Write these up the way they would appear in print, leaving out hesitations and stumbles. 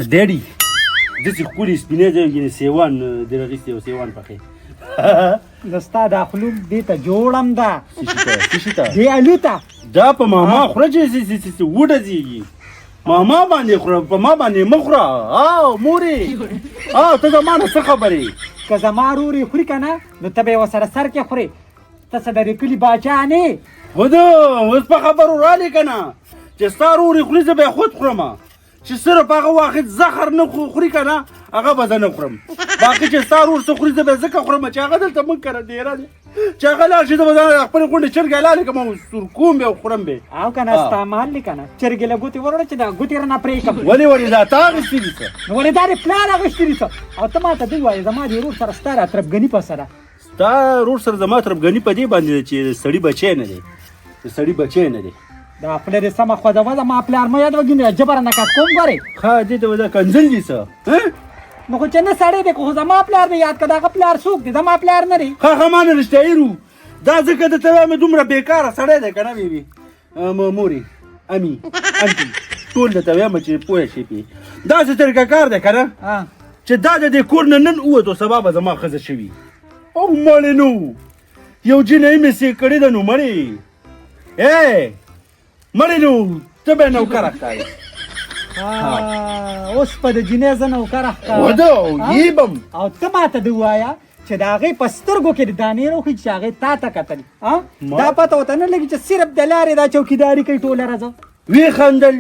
ډېډي داسې ښکلې سپینې دی یعنې سیوان دې راغېستې او سیوان پخې زه ستا دا خلوق دې ته جوړم ده څه شي ته دې الو ته دا په ماما خوره چې وډزېږي ماما باندې خوره په ما باندې مه خوره او مورې ته زما نه څه خبرې که زما رورې خوري که نه نو ته به یې ورسره سر کې خورې ته څه د دې کلي باچا نه یې خو ده اوس په خبرو رالې که نه چې ستا رورې خوري زه به یې خود خورم چې صرف هغه واحد زخر نه خوري که نه هغه به زه نه خورم باقي چې ستا رور څه خوري زه به یې ځکه خورم چې هغه دلته موږ کره ډېره دی چې هغه لاړ شي زه به خپلې غونډې چرګې لالې کړم او سورکوم به او خورم به او که نه ستا مال دی که نه چرګې له ګوتې وروړه چې دا ګوتې رانه پرې کړم ولې دا تا اخېستې دي څه نو ولې دا دې پلار اخېستې دي څه او ته ما ته دوی وایې زما دې ورور سره ستا راترپګني په سره ستا رور سره زما ترپګني په دې باندې ده چې سړي بچی نه دی د سړي بچی نه دی دا خپله دې سمه خوځوه زما پلار مه یادوه ګینې جبره نکات کوم ګورې ښه دې ته دا کنځل دي څه نو خو چې نه سړی دی خو زما پلار دی یاد که دغه پلار څوک دی زما پلار نه دی ښه ما نه رښتیایي رو دا ځکه درته وایم دومره بېکاره سړی دی که نه بیبي مورې امي انټي ټول درته وایم چې پوه شي پې داسې طریقه کار دی که نه چې دا د دې کور نه نن ووتو سبا به زما ښځه شوي او مړې نو یو جینۍ مې سې کړې ده نو مړې مړې نو ته به یې نوکره ښکارې اوس په د جینۍ زه نوکره وده یېبم او ته ماته دې ووایه چې د هغې په سترګو کې د دانې روښي چې هغې تا ته کتل دا پته ورته نه لګي چې صرف د لارې دا چوکیداري کوي ټوله ورځ وی خندل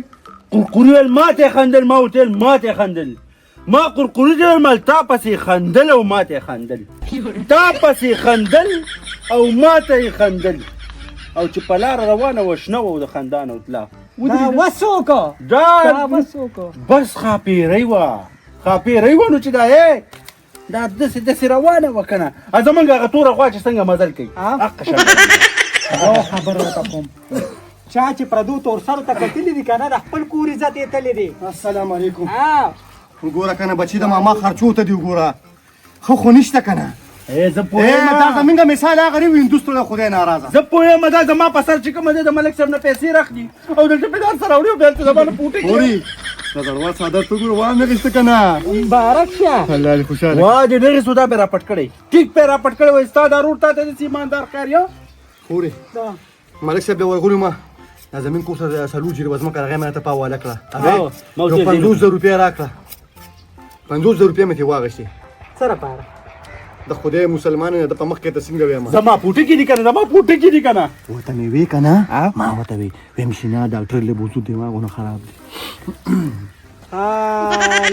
قرقوري ویل ما ته خندل ما ورته ویل ما ته خندل ما قرقوري ته ویل تا پسې خندل او ما ته خندل تا پسې خندل او ما ته خندل او چې په لاره روانه وه شنه وه د خندان او تلا وسوکه دا بس خاپیرۍ وه خاپیرۍ وه نو چې دا دا داسې روانه وه که نه زمونږ هغه توره غوا چې څنګه مزل کوي خبره راته کوم چا چې پردو تور سرو ته کتلي دي که نه د خپل کور عزت یې تللی دی السلام علیکم وګوره که نه بچي د ماما خرچو ته دي وګوره ښه خو نشته که نه زه پوهېږم دا زمونږ مثال هغه دی هندوستو له خدای ناراضه زه پوهېږم دا زما په سر چې کومه دی د ملک صاحب نه پیسې راخلي او دلته مې ځان سره وړي او بیا دلته زما نه پوټې اوري دا زړوال څادر ته ګوره وانغېسته که نه مبارک شه الله دې خوشحاله وا دې ډېرې سودا به راپټ کړی ټیک به راپټ کړی وایي ستا دا رور تا ته داسې ایماندار ښکاري خورې ملک صاحب له ورغلو ما دا زمین کور سره څلور جریبه ځمکه هغې مې راته پاواله کړه هغې یو 50,000 روپۍ راکړه 50,000 روپۍ مې ترې واخېستې څه لپاره د خدای مسلمان نه د په مخ کې ته څنګه ویم زما پوټکي دي که نه زما پوټکي دي که نه ورته مې وې که نه ما ورته وې ویم شینا ډاکټر له بوزو دماغونه خراب دي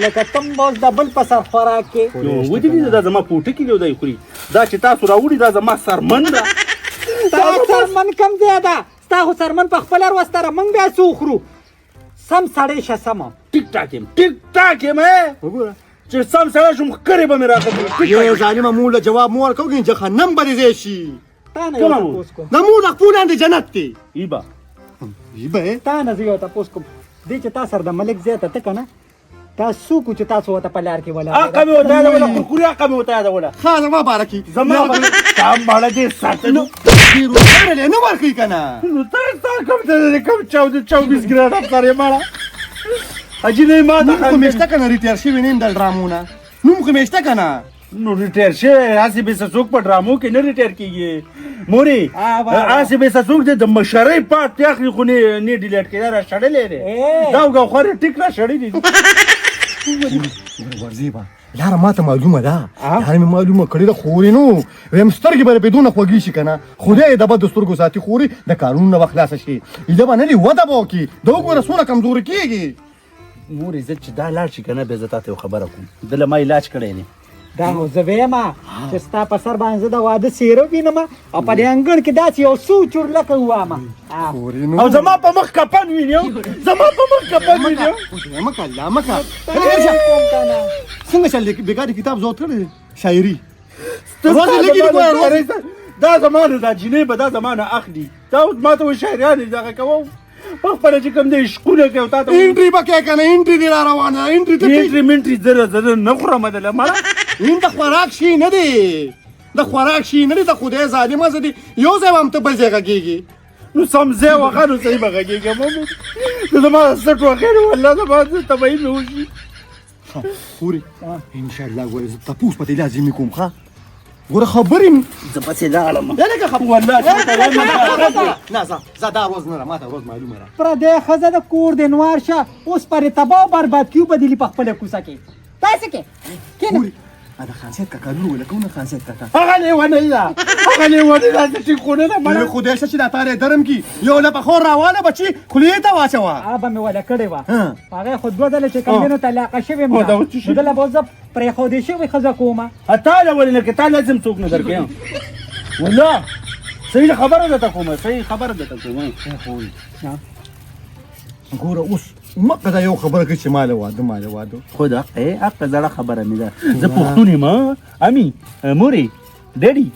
لکه تم به اوس د بل په سر خوراک کې ودې دا زما پوټکي دی او دی خوري دا چې تاسو راوړي دا زما سرمن ده ستا سرمن کم دی ده ستا خو سرمن په خپله وروستره موږ بیا څه وخورو سم سړی شه سمه ټیک ټاک یم ټیک ټاک یم وګوره چې سم سړی شم ښکرې به مې راغلي یو ظالمه مور له جواب مو ورکوو که جهنم به دې ځای شي تا نه یو تپوس کوم د مور خپو لاندې جنت دی ایبه تا نه زه یو تپوس کوم دې چې تا سره د ملک ځای ته ته که نه دا څوک چې تاسو ورته په لار کې ولاړ حقه مې ورته یادوله قرقوري حقه مې ورته یادوله ښه زما باره کې زما تا باړه دې ساته نو روزګار نه ورکوي که نه نو ته ستا کوم 24 ګراد افسر یې مړه حاجي نه ما نوم خو مې شته که نه ریټیر شوي نه یم د ډرامو نه نوم خو مې شته که نه نو ریټیر شوی هسې بې څوک په ډرامو کې نه ریټیر کېږي مورې هسې بې څوک دی د مشرۍ پاټ اخلي خو نه ډیلیټ کېده را شړلی دی دا وګوخوارې ټیک را شړلي دي ورځې به لاره ما ته معلومه ده لاره مې معلومه کړې ده خورې نو ویم سترګې به یې دونه خوږې شي که نه خدای یې د بد د سترګو ساتي خورې د کارونو نه به خلاصه شي ایده به نه دي وده به وکړي د وګوره څومره کمزوري کېږي مورې زه چې دا لاړ شي که نه بیا زه تا ته یو خبره کوم ده له ما علاج کړی دی دا نو زه ویم چې ستا په سر باندې زه د واده څېره وینم او په دې انګړ کې داسې یو څو چورلکه ووام او زما په مخ کپن ویني زما په مخ کپن ویني مکه الله مکه څنګه چل دی بېګارې کتاب زوت کړی شاعري دا زمانه دا جینۍ به دا زمانه اخلي دا اوس ما ته وایي شاعرانې دغه کوم په خپله چې کوم دی عشقونه کوي تا ته انټري به کوې که نه انټري دې را روانه ده انټري منټري زه نه خورم دله مړه این د خوراک شي نه دی د خوراک شي نه دی د خدای ظالمه زه دې یو ځای به هم ته بل ځای غږېږي نو سم ځای وښه نو صحیح به غږېږم زه زما سټ وښې نو والله زما طبعي مې وشي خوري ان شاء الله ګوره زه تپوس پته لازمي کوم ښه ګوره خبرې زه پسې لاړم لکه خبر والله نه زه دا روز نه ما ته روز معلومه ده پردی ښځه د کور د نوار شه اوس پرې تباه و برباد کیو بدلي په خپله کوڅه کې داسې کې کېنه دا خانسیت کاکا لور ولکونه خانسیت کاکا هغه لیونۍ ده هغه لیونۍ ده چې ټیک خونه ده مړه خدای شه چې دا تارې درم کی یو له بخور راواله بچي خولې ته واچوه به مې وله کړې وه هغې خو دوه ځله چې کمدینو طلاقه شوې م نو دله به زه پرېښودې شوې ښځه کومه تا له ولې لکه تا لازم څوک نه درکوي والله صحیح خبره درته کومه صحیح خبره درته کومه ګوره اوس مکه دا یو خبره کوي چې ماله واده خو دا حق زړه خبره مې ده زه پښتون یم امي مورې ډېډي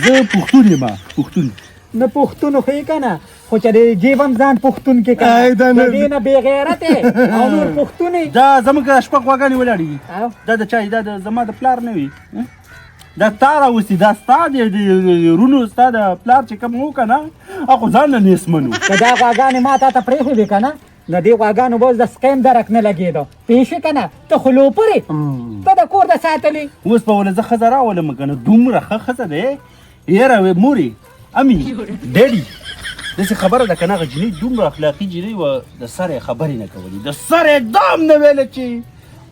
زه پښتون یم پښتون نه پښتون خو یې که نه خو چې د جیب هم ځان پښتون کې که د دې نه بې غیرت او نور پښتون دا زموږ شپږ غواګانې ولاړې دي دا د چای دا زما د پلار نه وي دا تا راوستي دا ستا د رونو ستا د پلار چې کوم و که نه هغه ځان نه نیستمن و که دا غواګانې ما تا ته پرېښودې که نه د دې غواګانو به اوس د سکیم درک نه لګېدو پوه شوې که نه ته خو لوپرې ته د کور د ساتلې اوس به ولې زه ښځه راولم که نه دومره ښه ښځه دی یاره مورې امي ډېډي داسې خبره ده که نه هغه جینۍ دومره اخلاقي جینۍ وه د سره یې خبرې نه کولې د سره یې دام نه ویله چې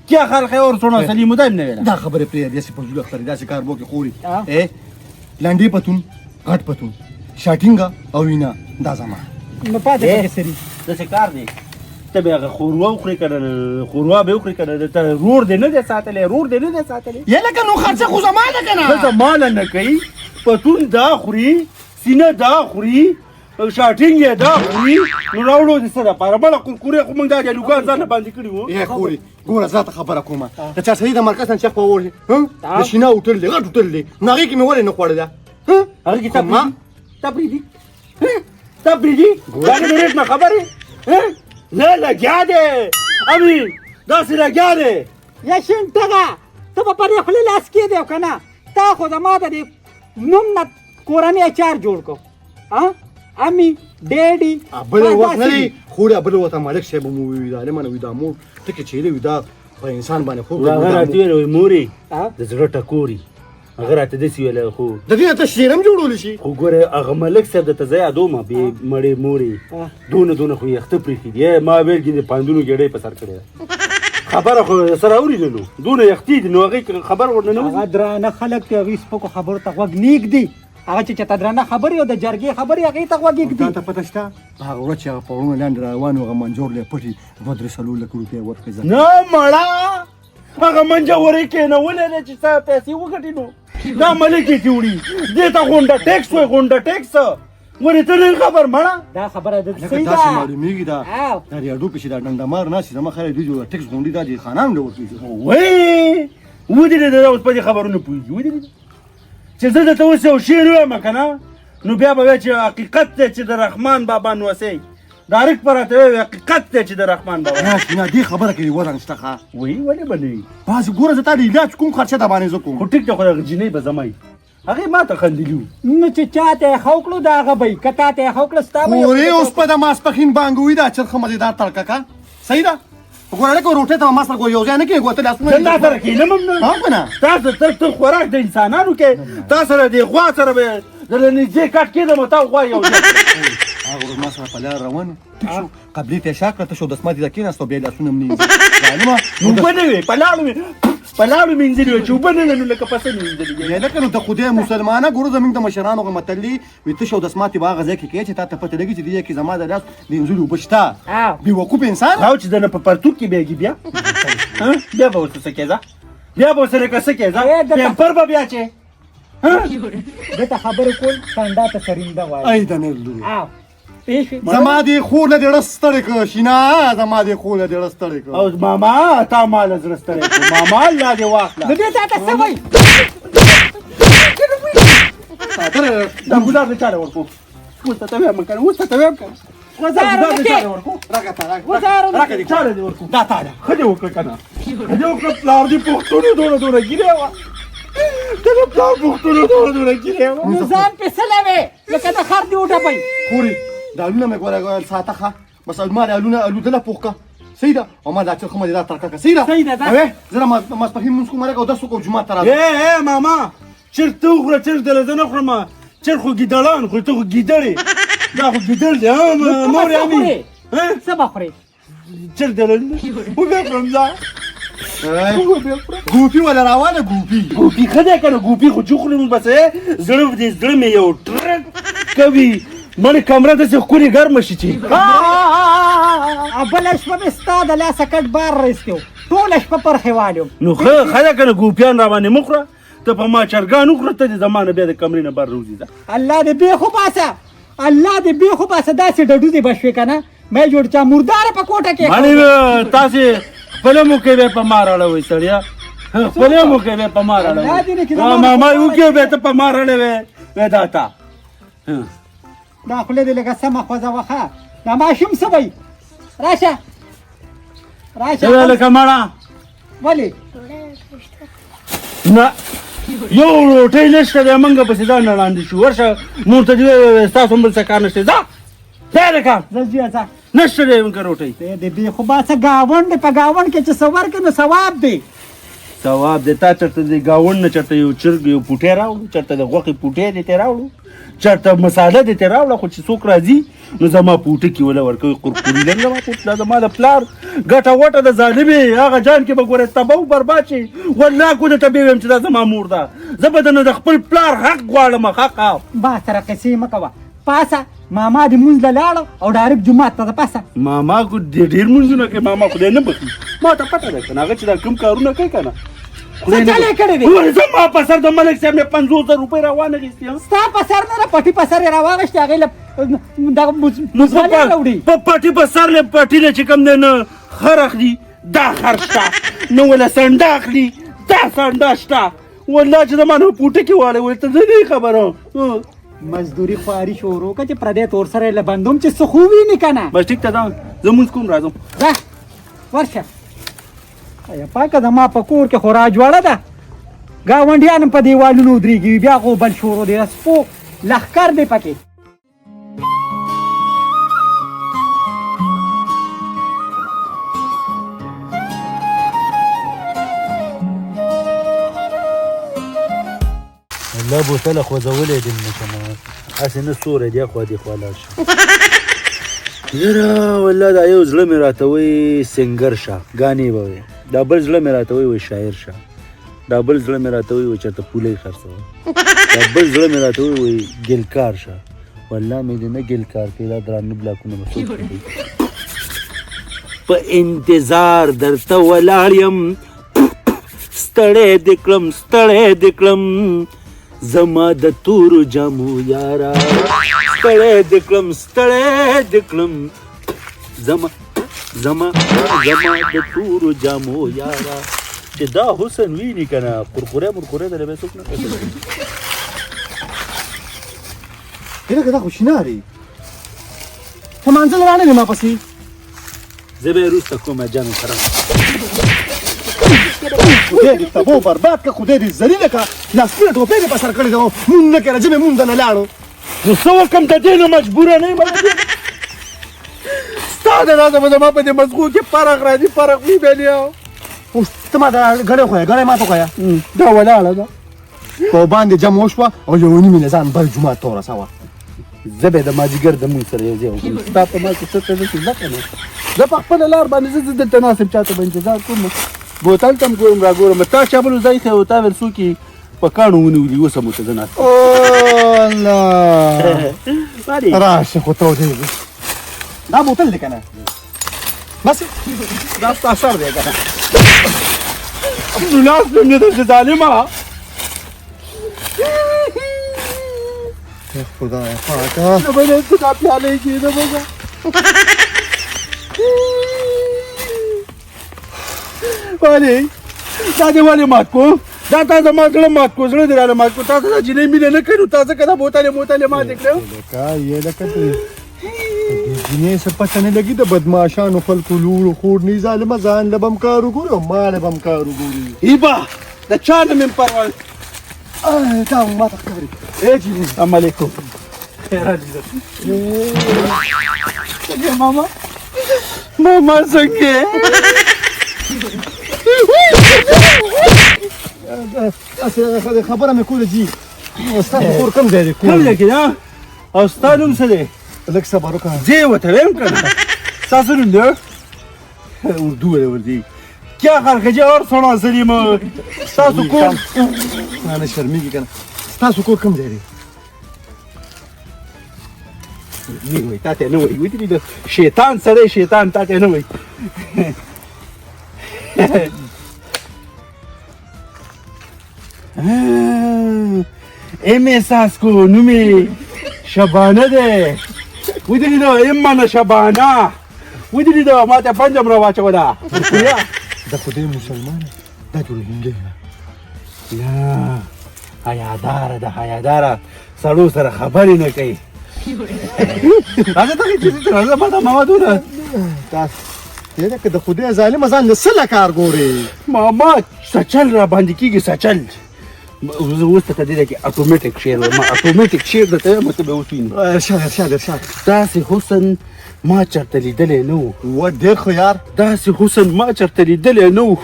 کیا خلق ہے اور سونا سلیم دایم نه ویله دا خبره پرې داسې په زړه اخترې داسې کار وکړي خوري لنډې پتون غټ پتون شاټینګه او وینا دا زما نو پاتې پکې سري داسې کار دی ته به هغه خوروا وخورې که نه خوروا به وخورې که نه ته رور دې نه دی ساتلی رور دې نه دی ساتلی یا لکه نو خرڅه خو زما ده که نه ښځه ماله نه کوي پتون دا خوري سینه دا خوري شاټینګ یې دا خوري نو راوړو د څه دپاره بله کورکورې خو موږ دا جلوګان ځان نه باندې کړي وو یا خوري ګوره زه ته خبره کومه د چارسدي د مرکز نه چک په وړي د شینه هوټل دی غټ هوټل دی نو هغې کې مې ولې نه خوړې ده هغې کې تا پرېږدي تا پرېږدي دا نه د ریټ نه خبرې نه لګیا دی امي داسې لګیا دی یا شین ټغه ته به پرې خولې لاس کېدی که نه تا خو زما د دې نوم نه کورنی اچار جوړ کړو امي ډېډي بل وخت نه دی خوري بل وخت مالک صاحب مو وی دا لمنه وی دا مور ټکه چیرې وی دا په انسان باندې خو هغه راته ویل مورې د زړه ټکوري هغه راته داسې ویل خو د دې ته شعر هم جوړولی شي خو ګوره هغه ملک صاحب درته زه یادوم بې مړې مورې دونه خو یې اخته پرېښي دي ما ویل چې د پاندونو ګېډۍ په سر کړې ده خبره خو سره اورېدلو دونه یختي دي نو هغې خبر ورنه نه هغه درانه خلک چې هغوی سپکو خبرو ته غوږ نیږ دي هغه چې چېرته درانه خبرې او د جرګې خبرې هغې ته غوږ ایږدي تا ته پته شته هغه ورځ چې هغه په وړونه لاندې روان و هغه منجور لی پټي 2-3 لک روپۍ ورکړې نه مړه هغه منجورې کېنولې دی چې ستا پیسې وګټي نو دا ملک یې چې وړي دې ته غونډه ټیکس وایي غونډه ټیکس ورې ته نه خبر مړه دا خبره د لکه داسې معلومېږي دا ریاډو پسې دا ډنډمار ناستې زما خیال دوی جوړه ټیکس غونډې دا دې خانان له ورکړي وایي ودرېده دا اوس په دې خبرونه پوهېږي ودرېده چې زه درته اوس یو شعر ووایم که نه نو بیا به وایي چې حقیقت دی چې د رحمان بابا نوسی ډایرکټ به راته وایي حقیقت دی چې د رحمان بابا نه دې خبره کې وزن شته ښه وایي ولې به نه وي بس ګوره زه تا د علاج کوم خرچه در باندې زه کوم خو ټیک دی خو دغه جینۍ به زما وي هغې ما ته خندلي وو نو چې چا ته یې ښه وکړو د هغه به وي که تا ته یې ښه وکړه ستا به خورې اوس په د ماسپښین بانګ وي دا چرخه مزېدار تړکه کا صحیح ده ګوره لکه روټۍ ته ما سره یو ځای نه کېږي ګوره ته لاسونه زه تا سره کښېنم هم نه که نه تاسو تر خوراک د انسانانو کې تا سره د غوا سره به درله نږدې کټ کېدم تا غوا یو ځای هغه ورځ ما سره په لار روان ټیک شو قبلې ته یې شا کړه ته شو دسماتې ته کېناست او بیا یې لاسونه هم نه وینځي اوبه نه وې په لاړو مینځلي وې چې اوبه نه لرو لکه پسه مې مینځلي یا لکه نو ته خدای مسلمانه ګوره زموږ د مشرانو هغه متل دی وایي ته شو دسماتې به هغه ځای کې کوې چې تا ته پته لګي چې دې کې زما د لاس د انځلي اوبه شته بېوقوف انسان راو چې دنه په پرتوک کې بېږي بیا بیا به ورته څه کېږه بیا به ورسره که څه کېږه پیمپر به بیا چې ده ته خبرې کول ټنډا ته سرینده وایي ای د نه لورې زما دې خور له دې ړس ستړی کړه شینا زما دې خور له دې ړس ستړی کړه او ماما تا ما له زړه ستړی کړو ماما الله دې واخله نو دې تا ته څه وایي دا ګزار دې چاله ورکو اوس ته ویم که نه اوس ته ویم که نه وزاره دې چاله ورکو راکه دې چاله دې ورکو دا تا ده ښه دې وکړه که نه ښه دې وکړه پلار دې پښتونو دونه ګیرې وه دغه پلار پښتونو دونه ګیرې وه نو ځان پېسلی وې لکه د خر دې وټپئ خورې دا الونه مې ګوره ساته ښه بس ما د الونه الودله پوخ که صحیح ده او ما دا چې خو مزیدار ترکه صحیح ده صحیح ده، دا. اوه زه ماسپښین مونځ کوم مرګ او 10 کو جمعه ته راځم اے ماما چرته وخوره چرته له زه نه خورم چر خو ګیدړان خو ته خو ګیدړې دا خو ګیدړ دی مور امي څه به خورې چرته له وبیا خورم زه ګوپی ولا روانه ګوپی ګوپی ښه دی که نه ګوپی خو چې خورم بس زړه دې زړه مې یو ټرک کوي مړې کمره داسې ښکلې ګرمه شي چې بله شپه مې ستا د لاسه کټ بار رایستی و ټوله شپه پرخې والیم نو ښه دی که نه ګوپیان را باندې مه خوره ته په ما چرګان وخوره ته دې زما نه بیا د کمرې نه بر روزي ده الله دې بېخو باسه الله دې بېخو باسه داسې ډډوزې به شوې که نه مې جوړ چا مرداره په کوټه کې مړې تاسې خپله موقع بیا په ما راړوئ سړیا خپله موقع بیا په ما راړوئ ماما وکړې بیا ته په ما راړوې وی دا تا دا خوله دې لږه سمه خوځه وخه دا ماشوم څه وی راشه څه لکه مړه ولې نه یو روټۍ نشته دی موږ پسې ځان نه لاندې شو ورشه مونږ ته دې ستاسو هم بل څه کار نشته ځه ځه لکه زه ځه نشته دی موږ روټۍ د بې خو باسه ګاونډ دی په ګاونډ کې چې څه ورکړې نو ثواب دی ثواب دی تا چېرته د ګاونډ نه چېرته یو چرګ یو پوټی راوړو چېرته د غوښې پوټی دې ته راوړو چېرته مساله دې ته راوړه خو چې څوک راځي نو زما پوټکي وله ورکوي قرقوري لږ زما پوټ دا زما د پلار ګټه وټه د ظالمې هغه جان کې به ګورې تبه و برباد شي والله کو د تبې ویم چې دا زما مور ده زه به د خپل پلار حق غواړم حق با سره قصې مه کوه پاسه ماما دې مونځ له لاړه او ډایرکټ جومات ته د پاسه ماما کو ډېر مونځونه کوي ماما خدای نه بخي ما ته پته ده که نه هغه چې دا کوم کارونه کوي که نه څه کړی دی زما په سر د ملک صاحب مې 50,000 روپۍ راوانغېستې یم ستا په سر نه ده پټي په سر یې راواغېستې هغې له دغه مزغلې راوړي په پټي په سر له پټي له چې کوم دی نه خر اخلي دا خر شته نو وله سنډه اخلي دا سنډه شته والله چې زما نه پوټکي واړی ویل ته زه نه خبره مزدوري خواري شروع کړه چې پردی تور سره یې له بندوم چې څه خو ویني که نه بس ټیک ته ځم زه مونځ کوم راځم ځه ورشه پاکه زما په کور کې خو راجواړه ده ګاونډیان هم په دیوالونو ودرېږي بیا خو بل شروع دی سپو لښکر دی پکې الله بوتله خوځولی دې نه کنه هسې نه سوری دی خوا دې خوا لاړ شه یاره والله دا یو زړه مې راته وایي سنګر شه ګانې به وایي دا بل زړه مې راته وایي شاعر شه دا بل زړه مې راته وایي چېرته پولۍ خرڅوه دا بل زړه مې راته وایي ګلکار شه والله مې دې نه ګلکار کوي دا درانه بلاکونه به څوک کوي په انتظار درته ولاړ یم ستړی دې کړم ستړی دې کړم زما د تورو جامو یارا ستړی دې کړم ستړی دې کړم زما د تورو جامو یارا چې دا حسن ویني که نه قرقوری مرقوری دله به څوک نه کوي هلکه دا خو شینارې ته مانځل رانه دی ما پسې زه به یې وروسته کوم جانو سره خدای دې تبو برباد که خدای دې ذلیله که لاسونه ټوپۍ دې په سر کړې ده مونږ نه کړه چې مې مونږ ته نه لاړو نو څه وکړم د دې نه مجبوره نه یم ستا د رازه به زما په دې مزغو کې فرق راځي فرق وي بیا اوس ته ما دا ګړۍ وښیه ګړۍ ما ته وښیه دا ولاړه ده په باندې جمع وشوه او یو نیمې نه ځان بل جومات ته ورسوه زه به د مازدیګر د مونځ سره یو ځای وکړم ستا په ما کې څه ته داسې زده که نه زه په خپله لار باندې زه دلته ناست یم چا ته به انتظار کوم بوتل ته هم ګورم را ګورم تا چا بل ځای ښی و تا ویل څوک یې په کاڼو ونیولي اوس هم ورته زه ناست الله راشه خو تودې دا بوتل دی که نه بس دا ستا سر دی که نه نو لاس مې نه ده ظالمه خدای پاکه نه به دې دا پیالې کې نه به ولې دا دې ولې مات کو دا تا زما زړه مات کو زړه دې راله مات کو تا ته دا جینۍ مینه نه کوي نو تا ځکه دا بوتلې ماتې کړې لکه یې لکه ته جینۍ څه پته نه لګي د بدماشانو خلکو لوړو خوړ نه ظالمه ځان له به هم کار وګوري او ما له به هم کار وګوري ایبا د چا نه مې پروا دا ما ته ښکاري ای جینۍ السلام علیکم خیر عزیزه ماما ماما څنګه خبره مې کوله جي ستاسو کور کوم ځای دی کوم ځای کې ده او ستا نوم څه دی لږ صبر وکړه ځې ورته ویم که نه ستاسو نوم دی اردو دی ورته کیا خرخجه اور سونا سلیم ستاسو کور نه شرمېږي که نه ستاسو کور کوم ځای دی نه وایي تا ته نه وایي ودرې د شیطان سړی شیطان تا ته نه وایي ام احساس کو نومې شبانه دی ودرې د ام مانه شبانه ودرې د ما ته پنجم را واچوله د خدای مسلمانه دا جوړونګی نه حیاداره ده حیاداره سړو سره خبرې نه کوي راځه دغې چیزې ته راځه ما ته ماما دونه یاره که د خدای ظالمه ځان له څه له کار ګورې ماما سچل را باندې کېږي سچل زه اوس ته دې کې اټومیټک شعر وایم ما اټومیټک شعر درته وایم ته به اوس وینې ارشاد داسې حسن ما چېرته لیدلی نه و و ډېر خو یار داسې حسن ما چېرته لیدلی نه و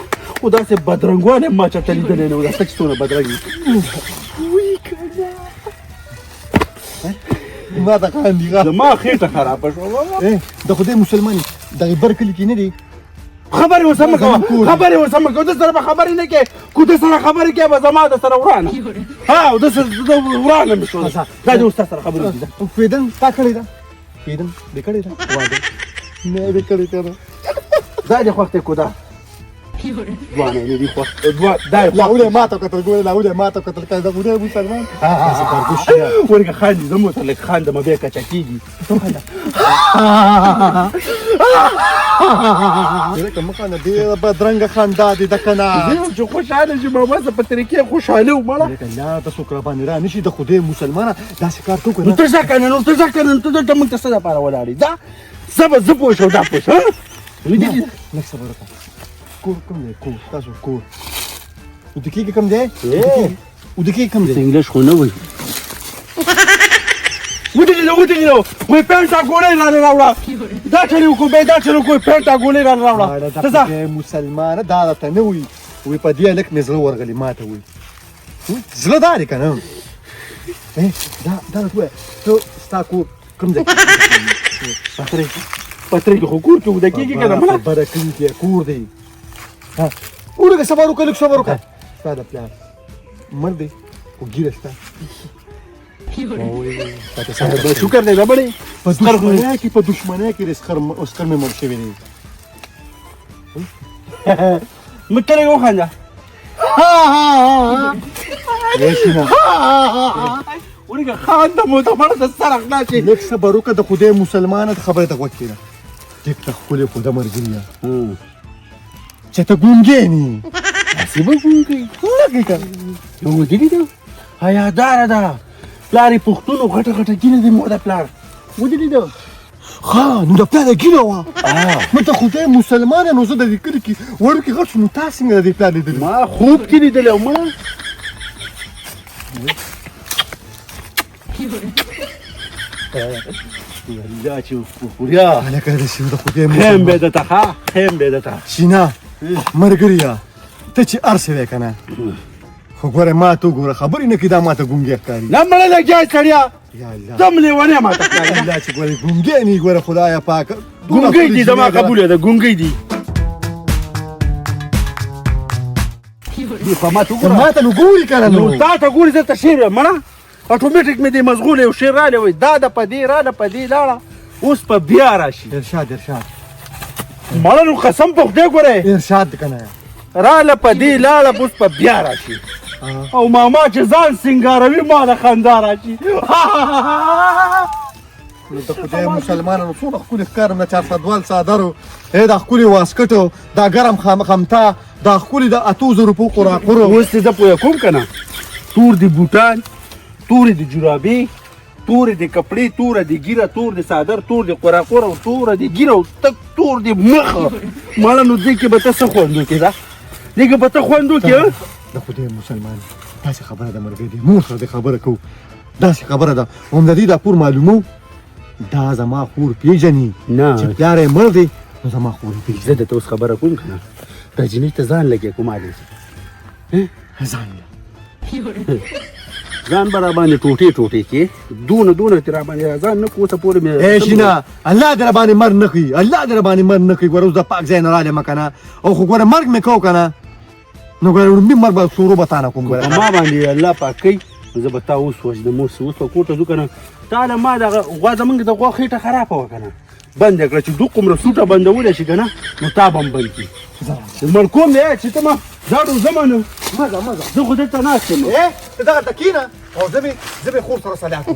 خو داسې بدرنګوالی ما چېرته لیدلی نه و دا څه چې څونه بدرنګ وي ما ته خاندي زما خېټه خرابه شوه د خدای مسلمان دغې بر کلي کې نه دی خبرې ورسره مه کوه خبرې ورسره مه کوه ده سره به خبرې نه کوې که ده سره خبرې کوې به زما د سره ورانه ها ده سره ورانه مې شوله دا دې اوس تا سره خبرې وکړي فیدن تا کړې ده فیدن دې کړې ده واده نه دې کړې ده دا دې خوښ دی کو دا ځوانه نه دي خوښ دا یې لاولې ما ته کتل ګورې لاولې ما ته کتل که د خدای مسلمان ورګه خاندي زه مو ته لږ خاندم بیا کچه کېږي که مه خانده ډېره بدرنګه خندا دې ده که نه چې خوشحاله شي ماما زه په طریقې خوشحاله وم مړه لا ته څوک راباندې را نه شي د خدای مسلمانه داسې کار کوو که نو ته ځه که نه نو ته ځه که نه ته دلته موږ ته څه دپاره ولاړې ځه زه پوه شم دا پوه شم لږ صبر وکړه کور کوم دی کور تاسو کور وده کېږي کوم دی وده کېږي کوم دی انګلیش خو نه وایي ودرېده وایي پېنټا ګولۍ رانه راوړه دا چلې وکړو بیا دا چلې وکړو پېنټا ګولۍ رانه راوړه ته ځه مسلمانه دا درته نه وایي وایي په دې هلک مې زړه ورغلی ما ته وایي زړه دا دی که نه دا درته ووایه ته ستا کور کوم دی پترې کې خو کور کې وده کېږي که نه مړه خبره کوي کې کور دی ورګه صبر وکړه لږ صبر وکړه ستا د پلار مړ دی خو ګیره شته شکر دی دا بړې په دشمنۍ کې اسکر مې مړ شوی دی موږ ته لږ وخانده ورګه خانده مو ته مړه د سر اخنا شي لږ صبر وکړه د خدای مسلمانه خبرې ته غوږ کېږده ټیک ته ښکلې خو د مرګريه چې ته ګونګېنې داسې به ګونګی لږې که نو ودرې ده حیاداره ده پلار یې پښتون و غټه غټه ګینه دی مور د پلار ودرې ده ښه نو د پلار یې ګیله وه نو ته خدای مسلمانه نو زه د دې کلي کې وړوکې غټ شو نو تا څنګه د دې پلار لیدلي ما خوب کې لیدلی او ما والله چې خوریا هلکه داسې د خدای خیم به درته ښه خیم به درته شینا مرګريه ته چې هر څه وی که نه خو ګوره ما ته وګوره خبرې نه کړي دا ما ته ګونګی ښکاري نه مړه لګیا سړیا یا الله دم لیونی ما ته ښکاري الله چې ګوره ګونګی نه ګوره خدایه پاکه ګونګی دي زما قبوله ده ګونګی دي په ما ته وګوره ما ته نو ګوري که نه نو تا ته ګوري زه ته شعر یم مړه اټومیټک مې دې مشغول یو شعر رالی وایي دا د په دې راله په دې لاړه اوس په بیا راشي ارشاد مړه نو قسم په خدای ګورې ارشاد که نه راله په دې لاړه اوس په بیا راشي او ماما چې ځان سینګاروي ما له خندا راشي نو د خدای مسلمانانو څومره ښکلي ښکارم د 400 څادرو دا ښکلي واسکټو دا ګرم خمتا دا ښکلي د 8000 روپو قراقرو اوس دې زه پوهه کوم که نه تور دي بوټان تورې د جرابې تورې د کپړې توره د ګیره تور د څادر تور د قراقور او توره د ګیره او تک تور د مخه مړه نو دې کې به ته څه خوند وکړې ده دې کې به ته خوند وکړې د خدای مسلمان داسې خبره ده مرګی دی مور سره دې خبره کوو داسې خبره ده هم د دې دا پور معلومو دا زما خور پېژني نه چې پلار یې مړ دی نو زما خوري پیژنې زه درته اوس خبره کوم که نه دا جینۍ ته ځان لګیا کوم عادي ځان ځان به راباندې ټوټې ټوټې کې دونه چې راباندې ځان نه کوڅه پورې مې شینه الله دې راباندې مر نه کړي الله دې راباندې مر نه کړي ګوره اوس د پاک ځای نه رالېمه که نه او خو ګوره مرګ مې کو که نه نو ګوره وړومبي مرګ به سورو به تا نه کوم ګوره په ما باندې الله پاک کوي زه به تا اوس وژنم اوس به کور ته ځو که نه تا له ما دغه غوا زمونږ د غوا خېټه خرابه وه که نه بنده کړه چې دومره سوټه بندولی شي که نه نو تا به هم بند کړي ملکوم دی چې ته ما ځاړو زه منم مزه زه خو دلته ناست یم ته دغلته کښېنه او زه به خور سره صلاح کوم